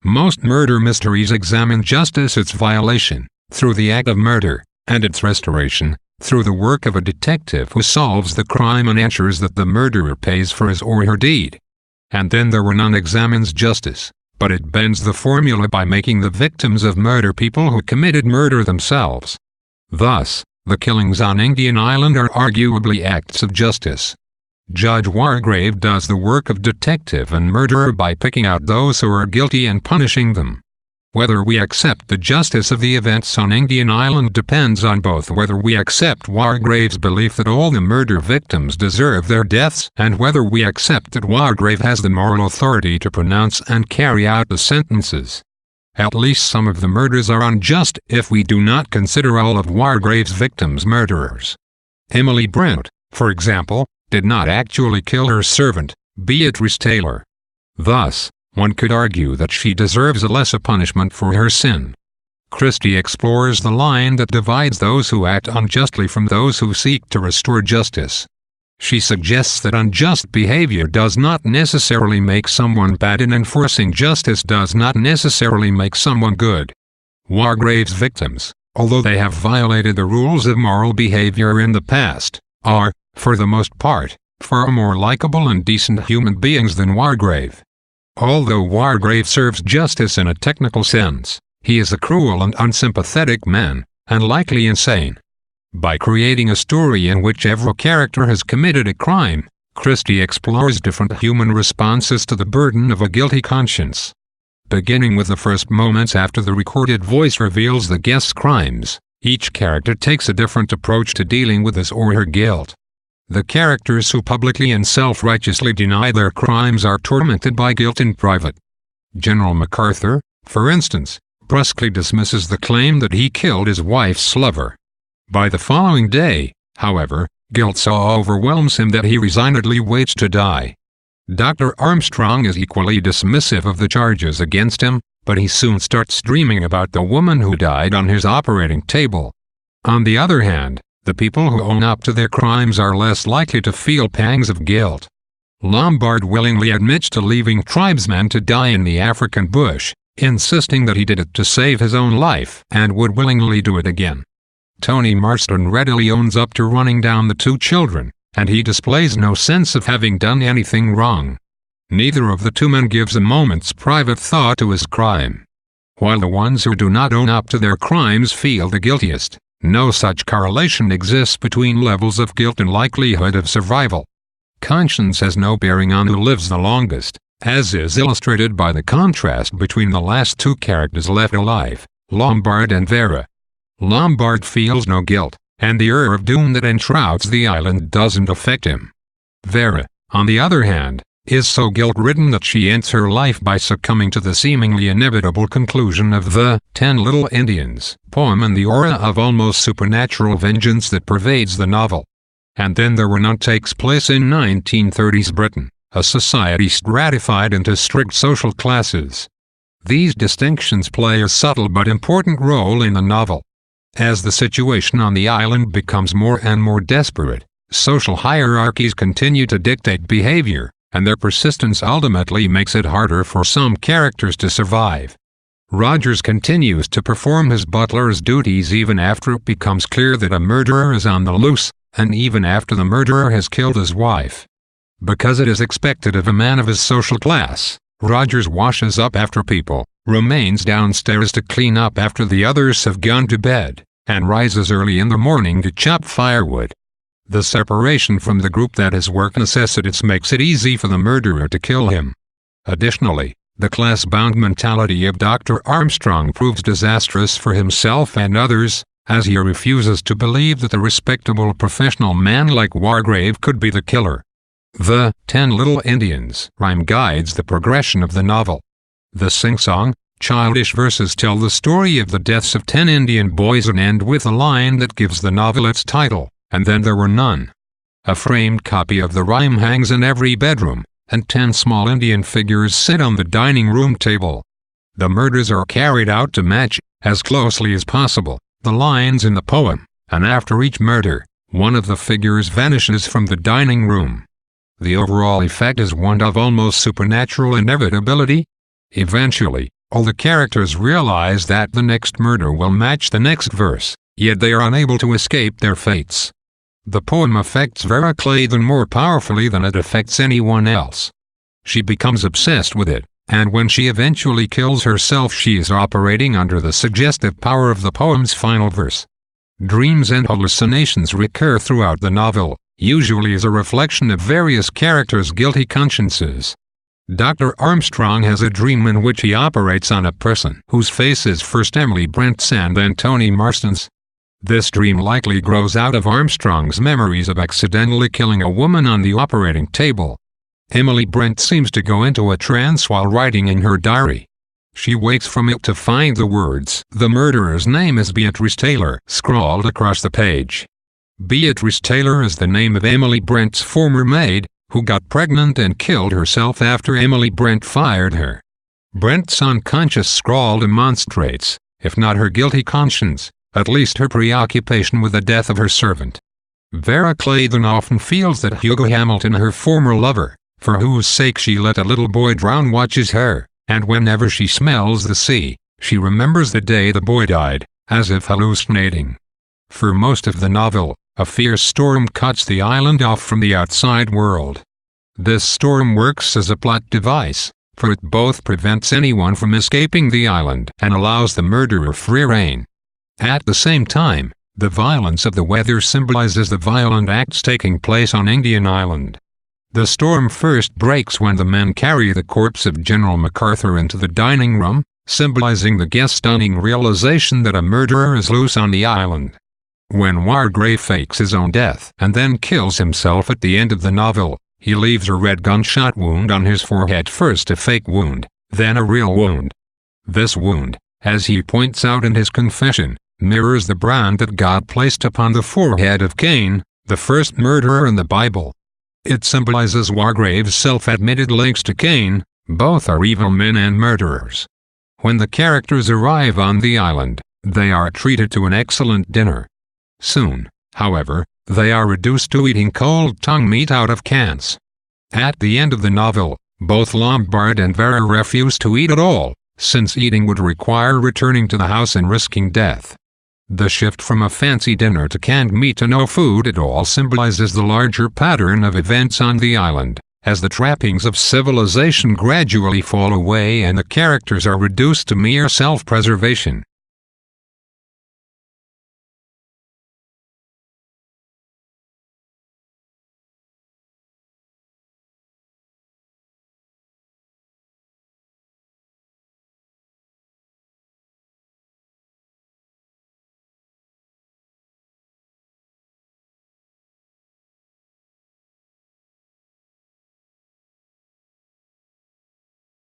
Most murder mysteries examine justice, its violation, through the act of murder, and its restoration, through the work of a detective who solves the crime and ensures that the murderer pays for his or her deed. And then there were none examines justice, but it bends the formula by making the victims of murder people who committed murder themselves. Thus, the killings on Indian Island are arguably acts of justice. Judge Wargrave does the work of detective and murderer by picking out those who are guilty and punishing them. Whether we accept the justice of the events on Indian Island depends on both whether we accept Wargrave's belief that all the murder victims deserve their deaths and whether we accept that Wargrave has the moral authority to pronounce and carry out the sentences. At least some of the murders are unjust if we do not consider all of Wargrave's victims murderers. Emily Brent, for example, did not actually kill her servant, Beatrice Taylor. Thus, one could argue that she deserves a lesser punishment for her sin. Christie explores the line that divides those who act unjustly from those who seek to restore justice. She suggests that unjust behavior does not necessarily make someone bad and enforcing justice does not necessarily make someone good. Wargrave's victims, although they have violated the rules of moral behavior in the past, are, for the most part, far more likable and decent human beings than Wargrave. Although Wargrave serves justice in a technical sense, he is a cruel and unsympathetic man, and likely insane. By creating a story in which every character has committed a crime, Christie explores different human responses to the burden of a guilty conscience. Beginning with the first moments after the recorded voice reveals the guest's crimes, each character takes a different approach to dealing with his or her guilt. The characters who publicly and self-righteously deny their crimes are tormented by guilt in private. General MacArthur, for instance, brusquely dismisses the claim that he killed his wife's lover. By the following day, however, guilt so overwhelms him that he resignedly waits to die. Dr. Armstrong is equally dismissive of the charges against him, but he soon starts dreaming about the woman who died on his operating table. On the other hand, the people who own up to their crimes are less likely to feel pangs of guilt. Lombard willingly admits to leaving tribesmen to die in the African bush, insisting that he did it to save his own life and would willingly do it again. Tony Marston readily owns up to running down the two children, and he displays no sense of having done anything wrong. Neither of the two men gives a moment's private thought to his crime. While the ones who do not own up to their crimes feel the guiltiest, no such correlation exists between levels of guilt and likelihood of survival. Conscience has no bearing on who lives the longest, as is illustrated by the contrast between the last two characters left alive, Lombard and Vera. Lombard feels no guilt, and the air of doom that enshrouds the island doesn't affect him. Vera, on the other hand, is so guilt-ridden that she ends her life by succumbing to the seemingly inevitable conclusion of the 10 Little Indians poem and the aura of almost supernatural vengeance that pervades the novel. And Then There Were None takes place in 1930s Britain, a society stratified into strict social classes. These distinctions play a subtle but important role in the novel. As the situation on the island becomes more and more desperate, social hierarchies continue to dictate behavior, and their persistence ultimately makes it harder for some characters to survive. Rogers continues to perform his butler's duties even after it becomes clear that a murderer is on the loose, and even after the murderer has killed his wife. Because it is expected of a man of his social class, Rogers washes up after people, remains downstairs to clean up after the others have gone to bed, and rises early in the morning to chop firewood. The separation from the group that his work necessitates makes it easy for the murderer to kill him. Additionally, the class-bound mentality of Dr. Armstrong proves disastrous for himself and others, as he refuses to believe that a respectable professional man like Wargrave could be the killer. The 10 Little Indians rhyme guides the progression of the novel. The sing-song, childish verses tell the story of the deaths of 10 Indian boys and end with a line that gives the novel its title, And Then There Were None. A framed copy of the rhyme hangs in every bedroom, and 10 small Indian figures sit on the dining room table. The murders are carried out to match, as closely as possible, the lines in the poem, and after each murder, one of the figures vanishes from the dining room. The overall effect is one of almost supernatural inevitability. Eventually, All the characters realize that the next murder will match the next verse, yet they are unable to escape their fates. The poem affects Vera Claydon more powerfully than it affects anyone else. She becomes obsessed with it, and when she eventually kills herself, she is operating under the suggestive power of the poem's final verse. Dreams and hallucinations recur throughout the novel, usually as a reflection of various characters' guilty consciences. Dr. Armstrong has a dream in which he operates on a person whose face is first Emily Brent's and then Tony Marston's. This dream likely grows out of Armstrong's memories of accidentally killing a woman on the operating table. Emily Brent seems to go into a trance while writing in her diary. She wakes from it to find the words, "The murderer's name is Beatrice Taylor," scrawled across the page. Beatrice Taylor is the name of Emily Brent's former maid, who got pregnant and killed herself after Emily Brent fired her. Brent's unconscious scrawl demonstrates, if not her guilty conscience, at least her preoccupation with the death of her servant. Vera Claydon often feels that Hugo Hamilton, her former lover, for whose sake she let a little boy drown, watches her, and whenever she smells the sea, she remembers the day the boy died, as if hallucinating. For most of the novel, a fierce storm cuts the island off from the outside world. This storm works as a plot device, for it both prevents anyone from escaping the island and allows the murderer free rein. At the same time, the violence of the weather symbolizes the violent acts taking place on Indian Island. The storm first breaks when the men carry the corpse of General MacArthur into the dining room, symbolizing the guest's stunning realization that a murderer is loose on the island. When Wargrave fakes his own death and then kills himself at the end of the novel, he leaves a red gunshot wound on his forehead, first a fake wound, then a real wound. This wound, as he points out in his confession, mirrors the brand that God placed upon the forehead of Cain, the first murderer in the Bible. It symbolizes Wargrave's self-admitted links to Cain. Both are evil men and murderers. When the characters arrive on the island, they are treated to an excellent dinner. Soon, however, they are reduced to eating cold tongue meat out of cans. At the end of the novel, both Lombard and Vera refuse to eat at all, since eating would require returning to the house and risking death. The shift from a fancy dinner to canned meat to no food at all symbolizes the larger pattern of events on the island, as the trappings of civilization gradually fall away and the characters are reduced to mere self-preservation.